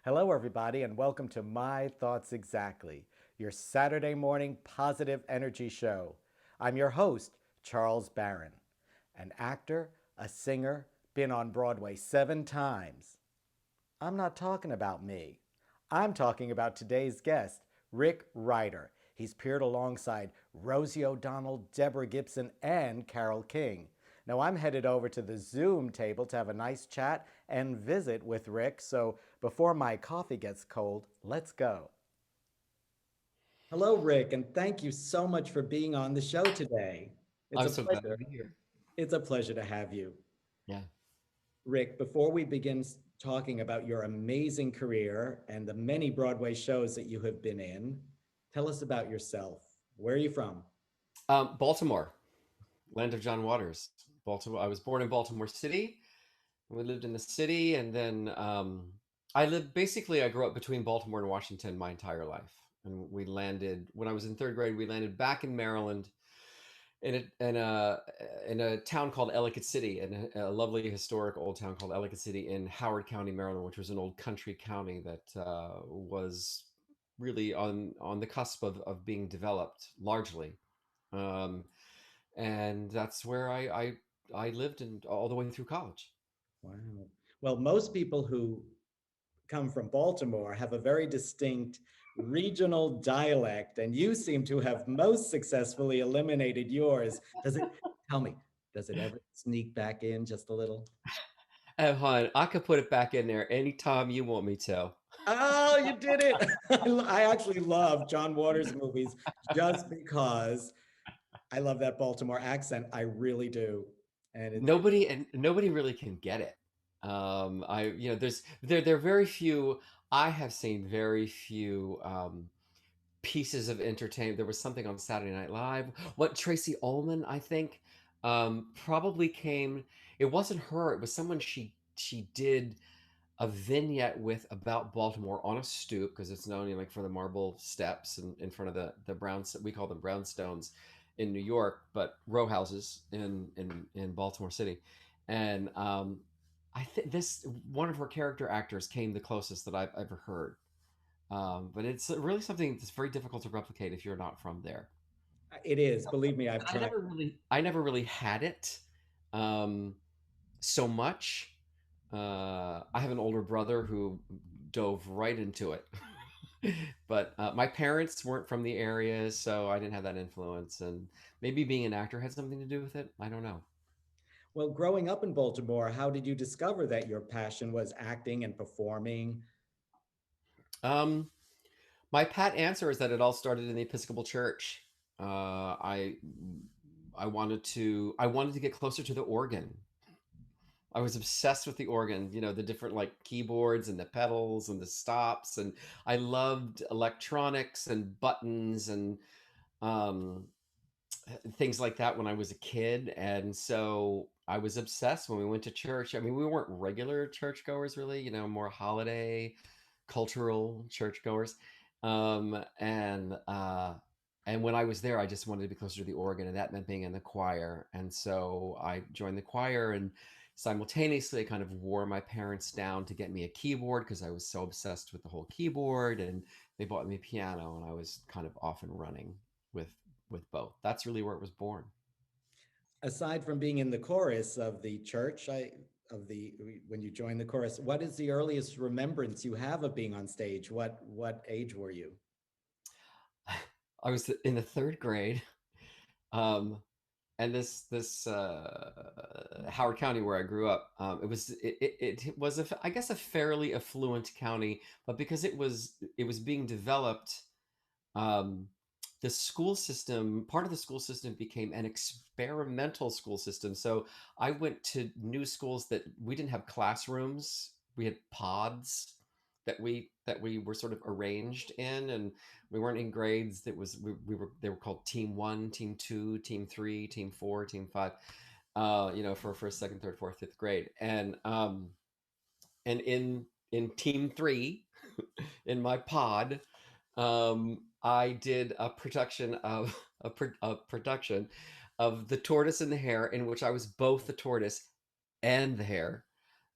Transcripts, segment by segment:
Hello, everybody, and welcome to My Thoughts Exactly, your Saturday morning positive energy show. I'm your host, Charles Baran, an actor, a singer, been on Broadway 7 times. I'm not talking about me. I'm talking about today's guest, RIC RYDER. He's appeared alongside Rosie O'Donnell, Deborah Gibson, and Carole King. Now, I'm headed over to the Zoom table to have a nice chat and visit with Rick. So, before my coffee gets cold, let's go. Hello, Rick, and thank you so much for being on the show today. It's I'm a so glad to pleasure. be here. It's a pleasure to have you. Yeah. Rick, before we begin talking about your amazing career and the many Broadway shows that you have been in, tell us about yourself. Where are you from? Baltimore, land of John Waters. Baltimore. I was born in Baltimore City. We lived in the city, and then I lived. Basically, I grew up between Baltimore and Washington my entire life. And we landed when I was in third grade. We landed back in Maryland, in a town called Ellicott City, in a lovely historic old town called Ellicott City in Howard County, Maryland, which was an old country county that was really on the cusp of being developed largely. Um, and that's where I lived and all the way through college. Wow. Well, most people who come from Baltimore have a very distinct regional dialect, and you seem to have most successfully eliminated yours. Tell me, does it ever sneak back in just a little? And hon, I could put it back in there anytime you want me to. Oh, you did it. I actually love John Waters movies just because I love that Baltimore accent. I really do. And Nobody really can get it. There are very few. I have seen very few pieces of entertainment. There was something on Saturday Night Live. What Tracy Ullman, I think, probably came. It wasn't her. It was someone she did a vignette with about Baltimore on a stoop because it's known like for the marble steps and in front of the brown, we call them brownstones in New York, but row houses in Baltimore City. And I think this one of her character actors came the closest that I've ever heard. But it's really something that's very difficult to replicate if you're not from there. it is. Believe me, I've And tried. I never really had it um, so much. I have an older brother who dove right into it. But my parents weren't from the area, so I didn't have that influence. And maybe being an actor had something to do with it. I don't know. Well, growing up in Baltimore, how did you discover that your passion was acting and performing? Um, my pat answer is that it all started in the Episcopal Church. I wanted to get closer to the organ. I was obsessed with the organ, the different like keyboards and the pedals and the stops, and I loved electronics and buttons and um, things like that when I was a kid. And so I was obsessed when we went to church. I mean, we weren't regular churchgoers, really, more holiday, cultural churchgoers. Um, and uh, and when I was there, I just wanted to be closer to the organ, and that meant being in the choir. And so I joined the choir, and simultaneously, I kind of wore my parents down to get me a keyboard because I was so obsessed with the whole keyboard. And they bought me a piano, and I was kind of off and running with with both. That's really where it was born. Aside from being in the chorus of the church, of the when you joined the chorus, what is the earliest remembrance you have of being on stage? What age were you? I was in the third grade, um, and this Howard County where I grew up, it was I guess a fairly affluent county, but because it was being developed, um, the school system, part of the school system became an experimental school system. So I went to new schools that we didn't have classrooms. We had pods that we were sort of arranged in, and we weren't in grades. That was we were they were called Team One, Team Two, Team Three, Team Four, Team Five. For first, second, third, fourth, fifth grade, and in Team Three, in my pod, I did a production of The Tortoise and the Hare, in which I was both the tortoise and the hare,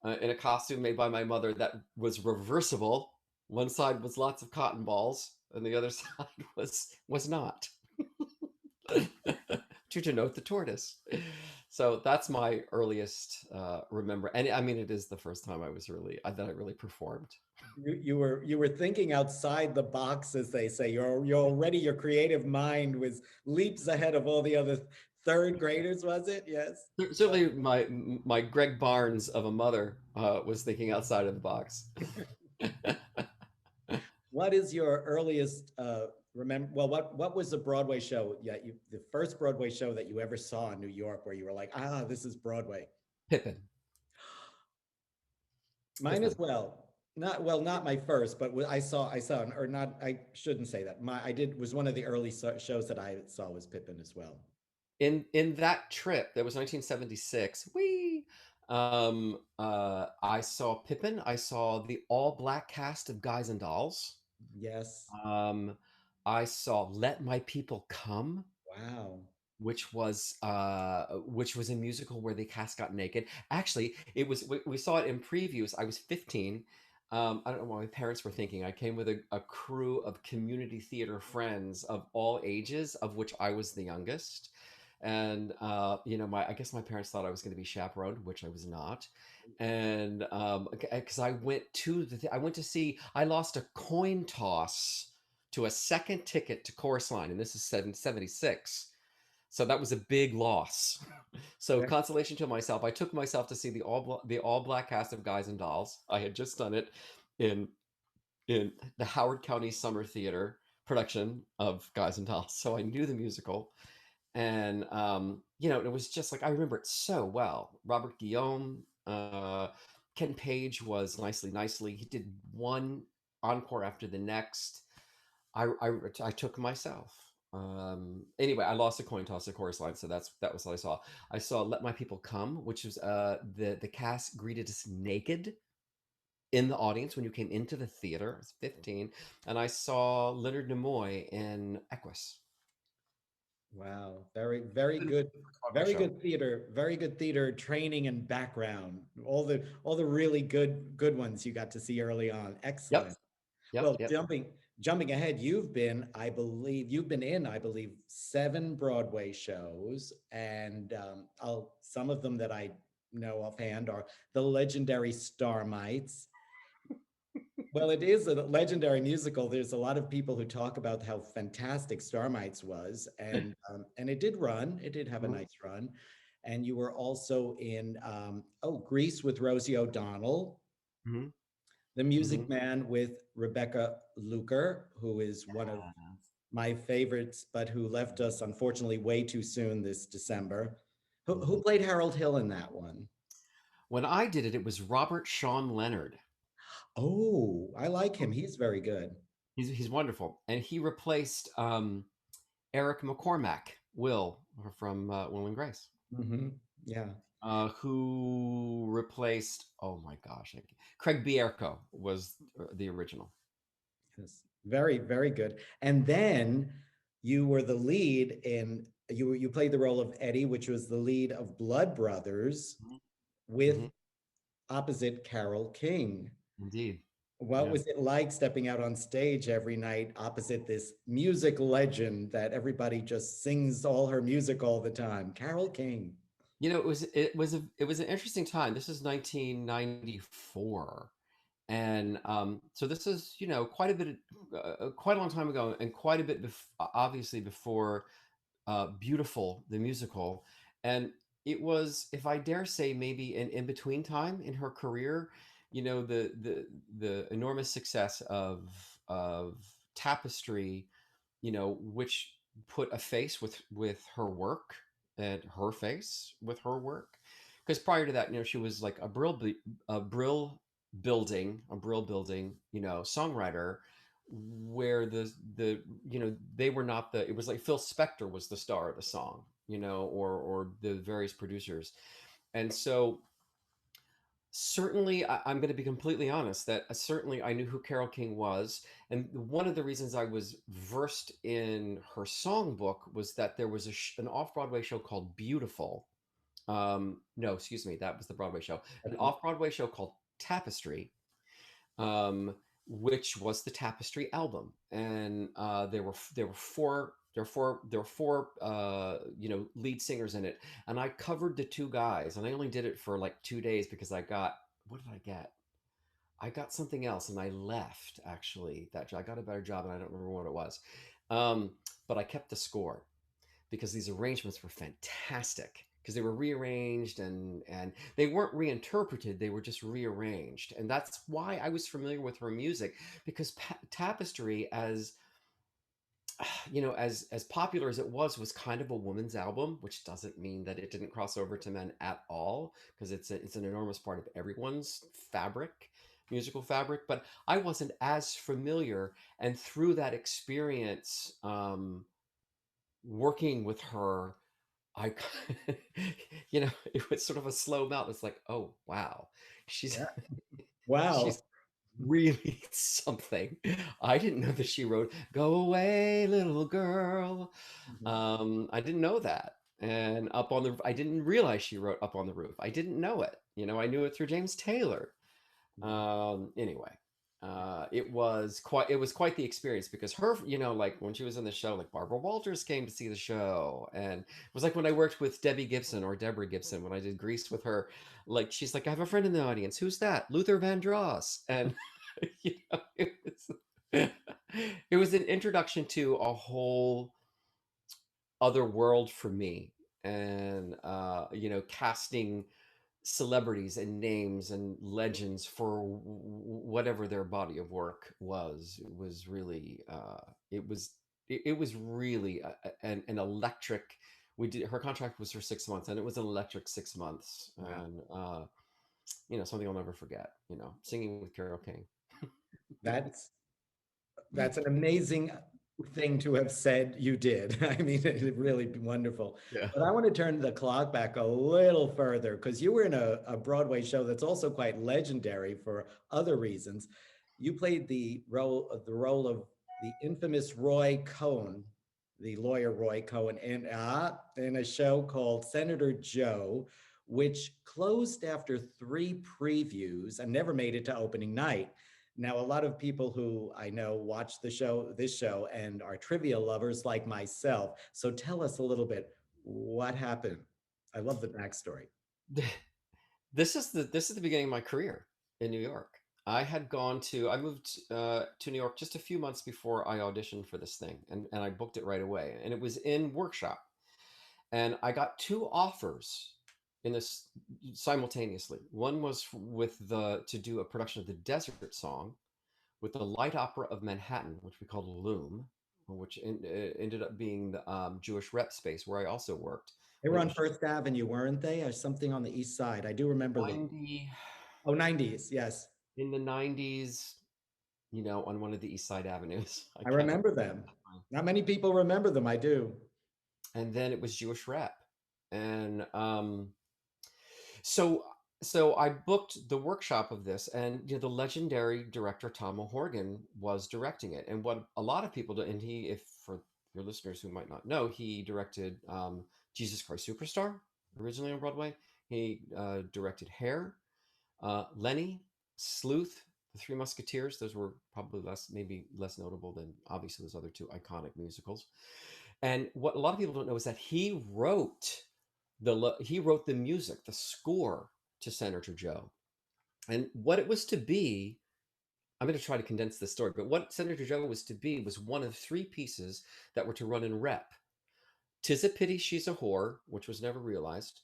in a costume made by my mother that was reversible. One side was lots of cotton balls, and the other side was not. To denote the tortoise. So that's my earliest remember, and I mean, it is the first time that I really performed. You were thinking outside the box, as they say. You're already, your creative mind was leaps ahead of all the other third graders, was it? Yes. Certainly, my Greg Barnes of a mother was thinking outside of the box. What is your earliest remember? Well, what was the Broadway show? Yeah, the first Broadway show that you ever saw in New York, where you were like, ah, this is Broadway. Pippin. Mine as Pippin. well. Not my first, but I saw, or not. I shouldn't say that. I did was one of the early shows that I saw was Pippin as well. In that trip, that was 1976. I saw Pippin. I saw the all black cast of Guys and Dolls. Yes. Um, I saw Let My People Come, Wow. which was a musical where the cast got naked. Actually, we saw it in previews. I was 15. I don't know what my parents were thinking. I came with a crew of community theater friends of all ages, of which I was the youngest. And I guess my parents thought I was going to be chaperoned, which I was not. And because I went to see, I lost a coin toss to a second ticket to Chorus Line, and this is 76. So that was a big loss. So Yeah. consolation to myself, I took myself to see the all black cast of Guys and Dolls. I had just done it in in the Howard County Summer Theater production of Guys and Dolls, so I knew the musical. And it was just like I remember it so well. Robert Guillaume, Ken Page was nicely. He did one encore after the next. I took myself. Anyway, I lost a coin toss of Chorus Line, so that was what I saw. I saw Let My People Come, which was the cast greeted us naked in the audience when you came into the theater. I was 15, and I saw Leonard Nimoy in Equus. Wow. Very good. Broadway Very show. good theater. Very good theater training and background. All the really good ones you got to see early on. Yep, Excellent. yep, Well, yep. jumping ahead, you've been in, I believe, 7 Broadway shows, and some of them that I know offhand are the legendary Starmites. Well, it is a legendary musical. There's a lot of people who talk about how fantastic Starmites was, and it did run. It did have a Mhm, nice run, and you were also in Grease with Rosie O'Donnell, mhm, The mhm. Music Man with Rebecca Luker, who is one of my favorites, but who left us unfortunately way too soon this December. Who Mhm. played Harold Hill in that one? When I did it, it was Robert Sean Leonard. Oh, I like him. He's very good. He's wonderful, and he replaced Eric McCormack, Will from Will and Grace, Yeah. who replaced, oh my gosh, Craig Bierko was the original. Yes. Very, very good. And then you were the lead in you played the role of Eddie, which was the lead of Blood Brothers Mhm, with mhm. opposite Carole King. Indeed. What Yeah. was it like stepping out on stage every night opposite this music legend that everybody just sings all her music all the time, Carole King? It was an interesting time. This is 1994, and so this is quite a long time ago, and quite a bit obviously before Beautiful the musical, and it was, if I dare say, maybe an in between time in her career. The enormous success of Tapestry, which put a face with her work, and her face with her work. Because prior to that, she was like a brill building, songwriter, where they were not the. It was like Phil Spector was the star of the song, or the various producers, and so certainly, I'm going to be completely honest that certainly I knew who Carole King was. And one of the reasons I was versed in her songbook was that there was an off Broadway show called Beautiful. No, excuse me, that was the Broadway show. An off Broadway show called Tapestry, um, which was the Tapestry album, and there were four lead singers in it, and I covered the two guys, and I only did it for like 2 days because I got what did I get? I got something else, and I left actually. I got a better job, and I don't remember what it was, um, but I kept the score because these arrangements were fantastic because they were rearranged and they weren't reinterpreted, they were just rearranged, and that's why I was familiar with her music because Tapestry, as as popular as it was kind of a woman's album, which doesn't mean that it didn't cross over to men at all, because it's an enormous part of everyone's fabric, musical fabric. But I wasn't as familiar, and through that experience, working with her, I, it was sort of a slow melt. It's like, oh wow, she's Yeah. she's Wow. really something. I didn't know that she wrote "Go Away, Little Girl." Mhm. I didn't know that. And I didn't realize she wrote "Up on the Roof." I didn't know it. I knew it through James Taylor. Mhm. Anyway, it was quite the experience because her, like when she was in the show, like Barbara Walters came to see the show, and it was like when I worked with Debbie Gibson or Deborah Gibson when I did Grease with her. Like she's like, I have a friend in the audience. Who's that? Luther Vandross. And it was an introduction to a whole other world for me, and casting celebrities and names and legends for whatever their body of work was. It was really it was really an electric. We did Her contract was for 6 months, and it was an electric 6 months, Wow. and something I'll never forget. Singing with Carole King. That's That's an amazing thing to have said you did. I mean, it really wonderful. Yeah. But I want to turn the clock back a little further because you were in a Broadway show that's also quite legendary for other reasons. You played the role of the infamous Roy Cohn, the lawyer Roy Cohn, in a show called Senator Joe, which closed after three previews and never made it to opening night. Now, a lot of people who I know watch this show, and are trivia lovers like myself. So tell us a little bit what happened. I love the backstory. This is the beginning of my career in New York. I moved to New York just a few months before I auditioned for this thing, and I booked it right away, and it was in workshop, and I got two offers in this simultaneously. One was with the to do a production of the Desert Song with the Light Opera of Manhattan, which we called Loom, which ended up being the Jewish rep space where I also worked They when were it on was First Avenue, weren't they? Or something on the East Side. I do remember them. 90 Oh, 90s. Yes. in the 90s, on one of the East Side avenues. I I can't remember. remember them. Not many people remember them. I do. And then it was Jewish rep, and so so I booked the workshop of this, and the legendary director Tom O'Horgan was directing it. And what a lot of people do, and if for your listeners who might not know, he directed Jesus Christ Superstar originally on Broadway. He directed Hair, Lenny, Sleuth, The Three Musketeers. Those were probably maybe less notable than obviously those other two iconic musicals. And what a lot of people don't know is that he wrote the music, the score to Senator Joe, and what it was to be. I'm going to try to condense this story, but what Senator Joe was to be was one of three pieces that were to run in rep. "'Tis a Pity She's a Whore," which was never realized.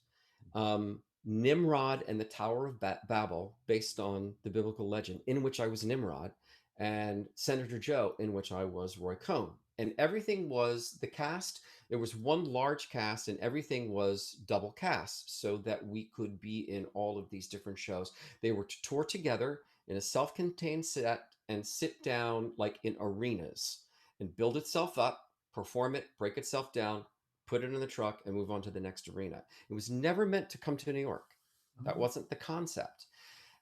Nimrod and the Tower of Babel, based on the biblical legend, in which I was Nimrod, and Senator Joe, in which I was Roy Cohn. And everything was the cast. There was one large cast, and everything was double cast so that we could be in all of these different shows. They were to tour together in a self contained set and sit down like in arenas and build itself up, perform it, break itself down, put it in the truck, and move on to the next arena. It was never meant to come to New York. That Oh, wasn't the concept.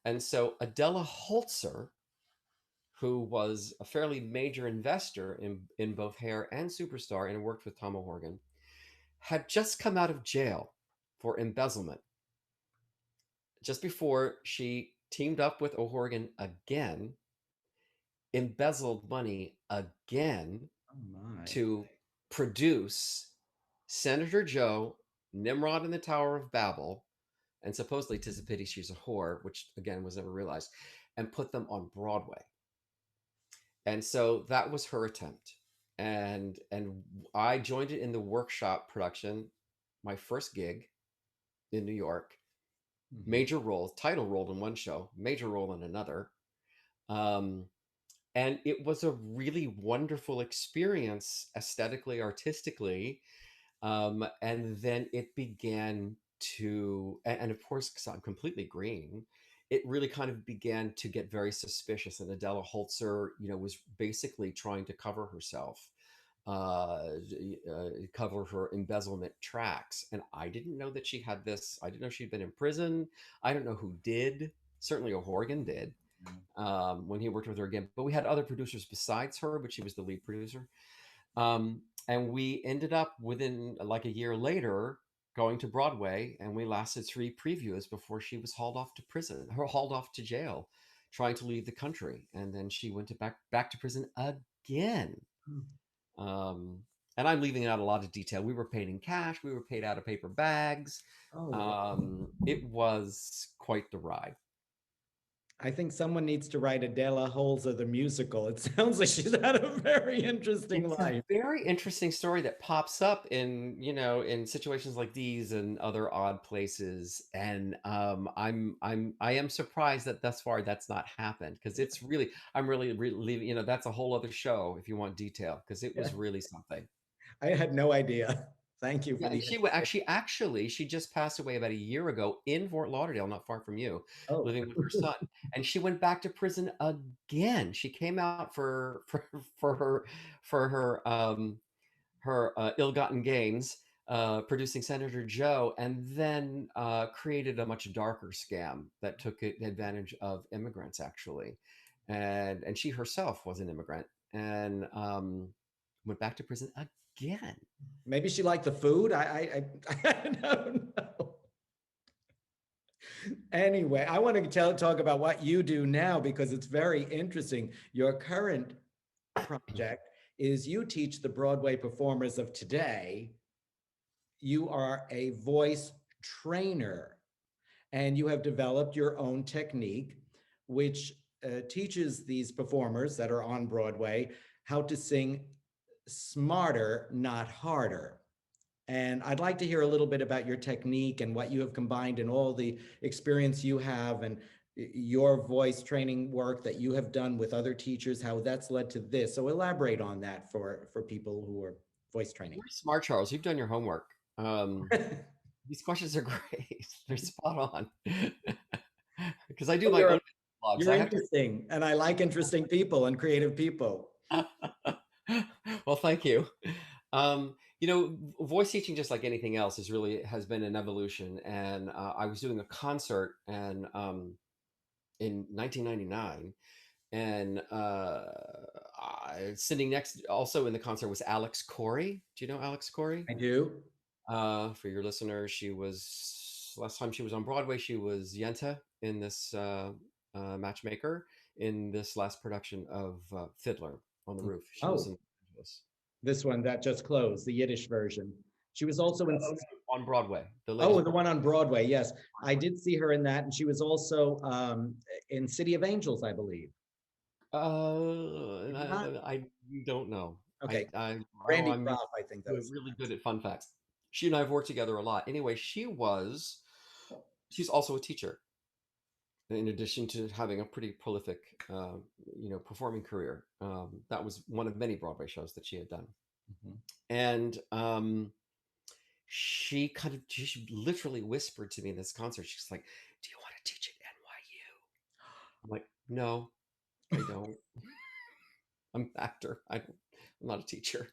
And so Adela Holzer, who was a fairly major investor in both Hair and Superstar and worked with Tom O'Horgan, had just come out of jail for embezzlement just before she teamed up with O'Horgan again embezzled money again Oh my. to produce Senator Joe, Nimrod in the Tower of Babel, and supposedly "'Tis a Pity She's a Whore," which again was never realized, and put them on Broadway. And so that was her attempt. And I joined it in the workshop production, my first gig in New York. Mhm. Major role, title role in one show, major role in another. Um, and it was a really wonderful experience aesthetically, artistically. And then it began to, and of course, because I'm completely green, it really kind of began to get very suspicious. And Adela Holzer, was basically trying to cover herself, cover her embezzlement tracks. And I didn't know that she had this. I didn't know she'd been in prison. I don't know who did. Certainly O'Horgan did, when he worked with her again. But we had other producers besides her, but she was the lead producer. And we ended up within like a year later going to Broadway, and we lasted 3 previews before she was hauled off to prison, or hauled off to jail, trying to leave the country. And then she went to back to prison again. Mhm. Um, and I'm leaving out a lot of detail. We were paid in cash. We were paid out of paper bags. Oh, It was quite the ride. I think someone needs to write Adela Holzer the musical. It sounds like she's had a very interesting It's a life. very interesting story that pops up in situations like these and other odd places. And I am surprised that thus far that's not happened, because it's really, I'm really, that's a whole other show if you want detail, because it Yeah, was really something. I had no idea. Thank you Yeah, for and the she info. actually she just passed away about a year ago in Fort Lauderdale, not far from you, Oh, living with her son. And she went back to prison again. She came out for her her ill-gotten gains, producing Senator Joe, and then created a much darker scam that took advantage of immigrants, actually. And she herself was an immigrant, and went back to prison again. maybe she liked the food. I don't know. Anyway, I want to talk about what you do now because it's very interesting. Your current project is you teach the Broadway performers of today. You are a voice trainer and you have developed your own technique, which teaches these performers that are on Broadway how to sing smarter, not harder. And I'd like to hear a little bit about your technique and what you have combined and all the experience you have and your voice training work that you have done with other teachers, how that's led to this. So elaborate on that for people who are voice training. You're smart, Charles. You've done your homework. Um, these questions are great. They're spot on. Because I do my you're own blogs. you're I have to. interesting, and I like interesting people and creative people. Well, thank you. Voice teaching, just like anything else, has been an evolution. And I was doing a concert and in 1999, and sitting next, also in the concert, was Alex Corey. Do you know Alex Corey? I do. For your listeners, she was last time she was on Broadway. She was Yenta in this Matchmaker in this last production of Fiddler on the Roof. She was Oh, in Los Angeles. this one that just closed, the Yiddish version. She was also in. Oh, no, on Broadway, the Oh, latest the one on Broadway. Yes, I did see her in that, and she was also in City of Angels, I believe. Maybe not. I don't know. Okay, Oh, Randy I'm Groff, I think that was. really good at fun facts. She and I have worked together a lot. Anyway, she's also a teacher, in addition to having a pretty prolific, performing career. That was one of many Broadway shows that she had done. Mhm. And she literally whispered to me in this concert. She's like, "Do you want to teach at NYU?" I'm like, "No, I don't. I'm an actor. I'm not a teacher."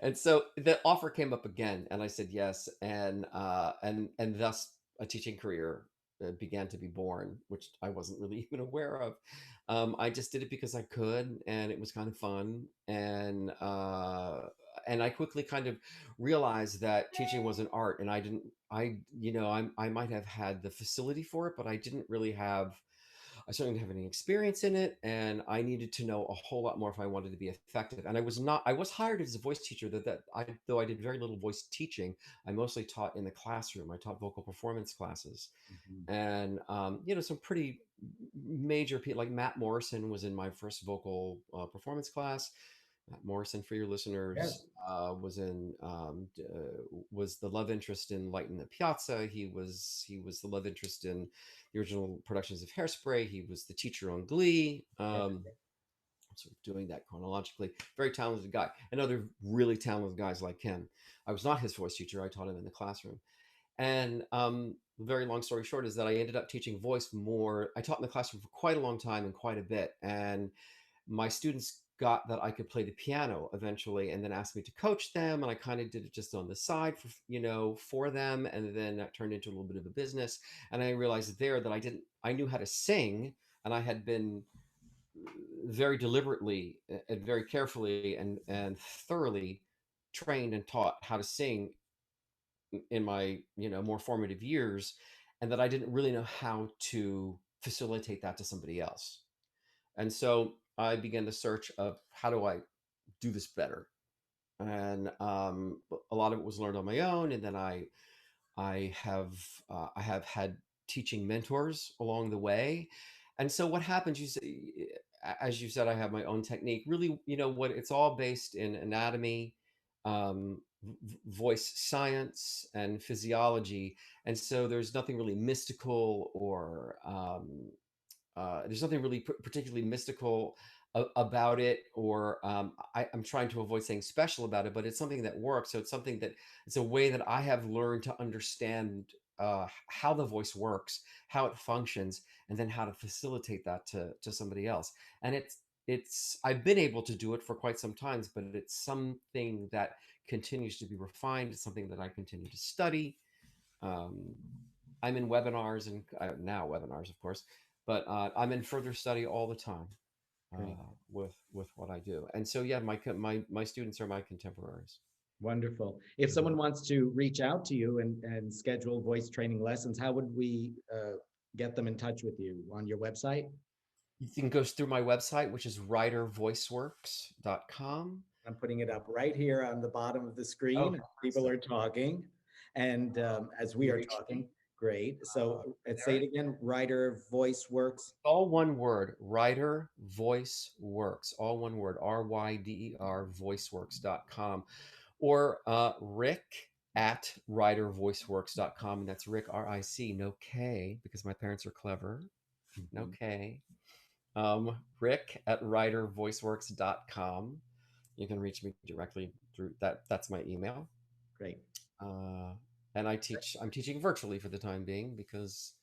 And so the offer came up again, and I said yes, and thus a teaching career began to be born, which I wasn't really even aware of. I just did it because I could, and it was kind of fun, and I quickly kind of realized that teaching was an art, and I didn't. I might have had the facility for it, but I didn't really have I certainly didn't have any experience in it, and I needed to know a whole lot more if I wanted to be effective. And I was hired as a voice teacher. Though I did very little voice teaching, I mostly taught in the classroom. I taught vocal performance classes, Mhm. and some pretty major people like Matt Morrison was in my first vocal performance class. Matt Morrison, for your listeners, Yes. was the love interest in Light in the Piazza. He was the love interest in the original productions of Hairspray. He was the teacher on Glee. Yeah. I'm sort of doing that chronologically. Very talented guy, and other really talented guys like him. I was not his voice teacher. I taught him in the classroom. And very long story short is that I ended up teaching voice more. I taught in the classroom for quite a long time and quite a bit. And my students got that I could play the piano eventually, and then asked me to coach them. And I kind of did it just on the side for them. And then that turned into a little bit of a business. And I realized there that I knew how to sing, and I had been very deliberately and very carefully and thoroughly trained and taught how to sing in my more formative years, and that I didn't really know how to facilitate that to somebody else. And so I began the search of how do I do this better. And a lot of it was learned on my own, and then I have had teaching mentors along the way. And so what happens, as you said, I have my own technique. Really, what it's all based in anatomy, voice science, and physiology. And so there's nothing really mystical or there's nothing really particularly mystical about it, or I'm trying to avoid saying special about it, but it's something that works. So it's a way that I have learned to understand how the voice works, how it functions, and then how to facilitate that to somebody else. And I've been able to do it for quite some times, but it's something that continues to be refined. It's something that I continue to study. Um, I'm in webinars, and now webinars, of course, but I'm in further study all the time Great. with what I do. And so, yeah, my students are my contemporaries. Wonderful. If Mhm. someone wants to reach out to you and schedule voice training lessons, how would we get them in touch with you? On your website? You can go through my website, which is ridervoiceworks.com. I'm putting it up right here on the bottom of the Oh, screen. People fantastic. are talking, and as we You are reach me. talking, great. So say There it again. Writer Voice Works. all one word, Rider Voice Works, all one word, RYDER voiceworks.com, or Rick at ridervoiceworks.com. And that's Rick, RIC, no K, because my parents are clever, no Mhm. K. Rick at ridervoiceworks.com. You can reach me directly through that. That's my email. Great. Uh, and I'm teaching virtually for the time being because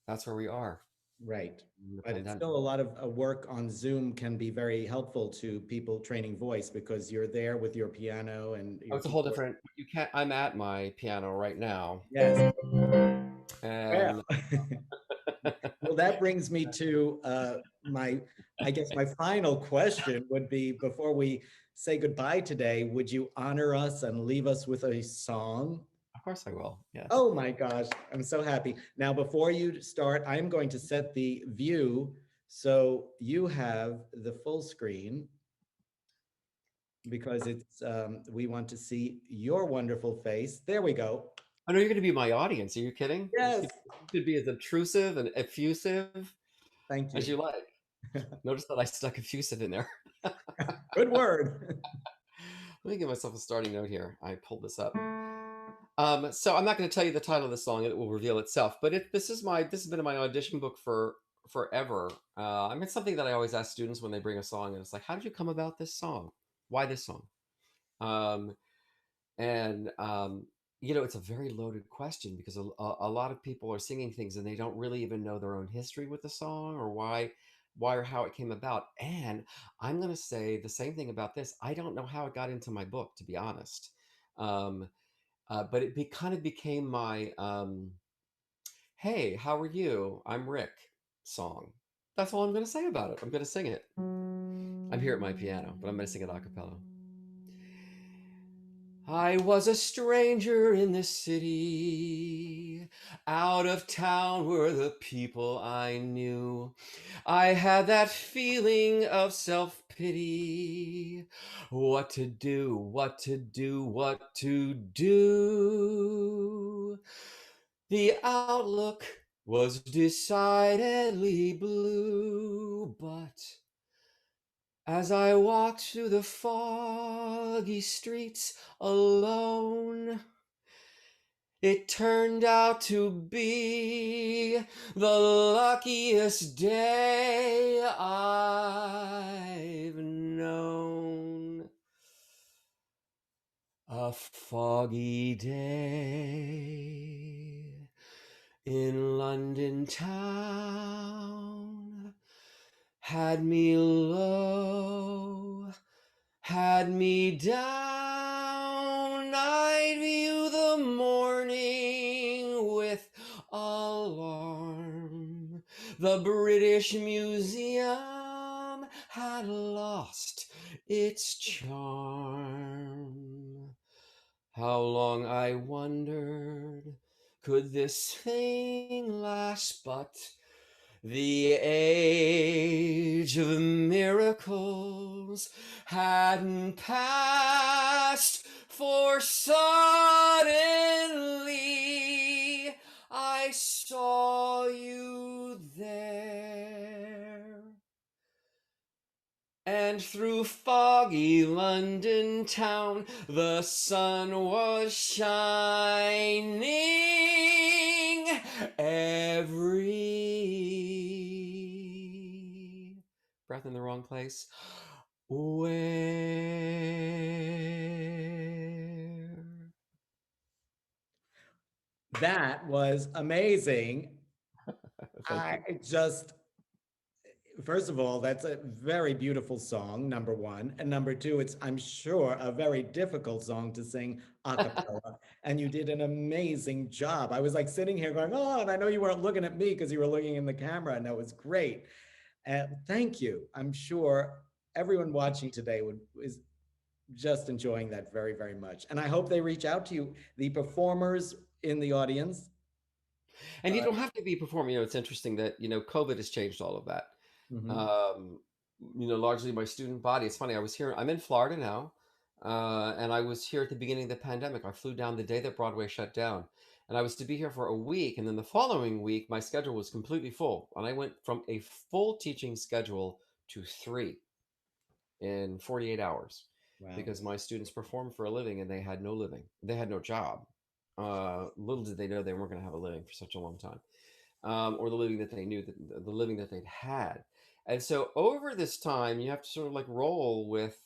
that's where we are Right. in the But it's pandemic. still a lot of work on Zoom can be very helpful to people training voice because you're there with your piano and Oh, your it's a whole keyboard. different. You can't. I'm at my piano right now, Yes. Well, and well, that brings me to I guess my final question would be before we say goodbye today, would you honor us and leave us with a song? of course I will. Yes. Oh my gosh, I'm so happy. Now, before you start, I'm going to set the view so you have the full screen because we want to see your wonderful face. There we go. I know you're going to be my audience. Are you kidding? Yes, You could be as obtrusive and effusive thank as you. you like. Notice that I stuck effusive in there. Good word. Let me give myself a starting note here. I pulled this up. So I'm not going to tell you the title of the song; it will reveal itself. But this has been in my audition book for forever. I mean, it's something that I always ask students when they bring a song, and it's like, how did you come about this song? Why this song? Um, and it's a very loaded question because a lot of people are singing things and they don't really even know their own history with the song, or why or how it came about. And I'm going to say the same thing about this. I don't know how it got into my book, to be honest. Um, but kind of became my "Hey, how are you? I'm Rick" song. That's all I'm going to say about it. I'm going to sing it. I'm here at my piano, but I'm going to sing it a cappella. I was a stranger in this city. Out of town were the people I knew. I had that feeling of self pity. What to do, what to do, what to do. The outlook was decidedly blue, but as I walked through the foggy streets alone, it turned out to be the luckiest day I've known. A foggy day in London town had me low, had me down. I'd view the morning with alarm. The British Museum had lost its charm. How long, I wondered, could this thing last? But the age of miracles hadn't passed, for suddenly I saw you there. And through foggy London town, the sun was shining every breath in the wrong place. Where? That was amazing. Thank I you. just, first of all, that's a very beautiful song, number one. And number two, it's, I'm sure, a very difficult song to sing a cappella. And you did an amazing job. I was like sitting here going, oh, and I know you weren't looking at me because you were looking in the camera, and that was great. And thank you. I'm sure everyone watching today is just enjoying that very, very much. And I hope they reach out to you, the performers in the audience. And you Uh, don't have to be performing. It's interesting that, COVID has changed all of that. mhm. Um, Largely my student body. It's funny. I'm in Florida now. And I was here at the beginning of the pandemic. I flew down the day that Broadway shut down. And I was to be here for a week. And then the following week, my schedule was completely full. And I went from a full teaching schedule to 3 in 48 hours Wow. because my students performed for a living and they had no living. They had no job. Little did they know they weren't going to have a living for such a long time, or the living that they knew, that the living that they'd had. And so over this time, you have to sort of like roll with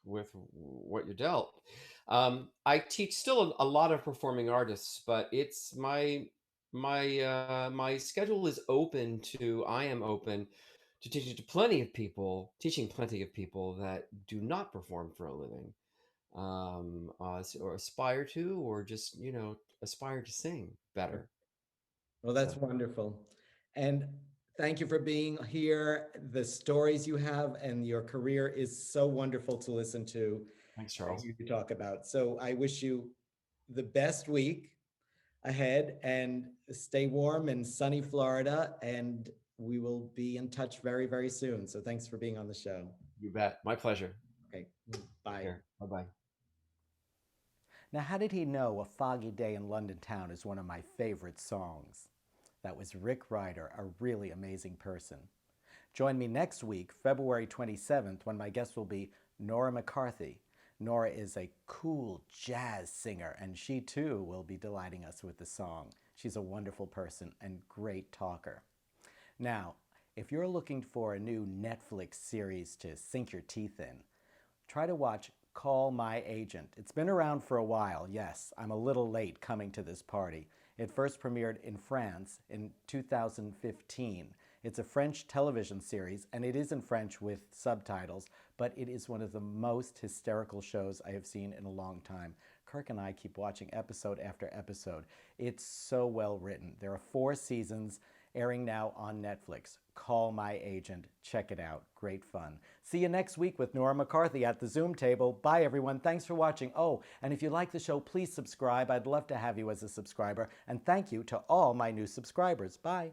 what you're dealt. I teach still a lot of performing artists, but it's my schedule is open to. I am open to teaching plenty of people that do not perform for a living, or aspire to, or just aspire to sing better. Well, that's So wonderful. And thank you for being here. The stories you have and your career is so wonderful to listen to thanks, and Charles. hear you talk about. So I wish you the best week ahead and stay warm in sunny Florida. And we will be in touch very, very soon. So thanks for being on the show. You bet. My pleasure. Okay, Take bye. care. Bye bye. Now, how did he know A Foggy Day in London Town is one of my favorite songs? That was Rick Ryder, a really amazing person. Join me next week, February 27th, when my guest will be Nora McCarthy. Nora is a cool jazz singer, and she too will be delighting us with the song. She's a wonderful person and great talker. Now, if you're looking for a new Netflix series to sink your teeth in, try to watch Call My Agent. It's been around for a while, yes. I'm a little late coming to this party. It first premiered in France in 2015. It's a French television series, and it is in French with subtitles, but it is one of the most hysterical shows I have seen in a long time. Kirk and I keep watching episode after episode. It's so well written. There are 4 seasons. airing now on Netflix. Call My Agent. Check it out. Great fun. See you next week with Nora McCarthy at the Zoom table. Bye, everyone. Thanks for watching. Oh, and if you like the show, please subscribe. I'd love to have you as a subscriber. And thank you to all my new subscribers. Bye.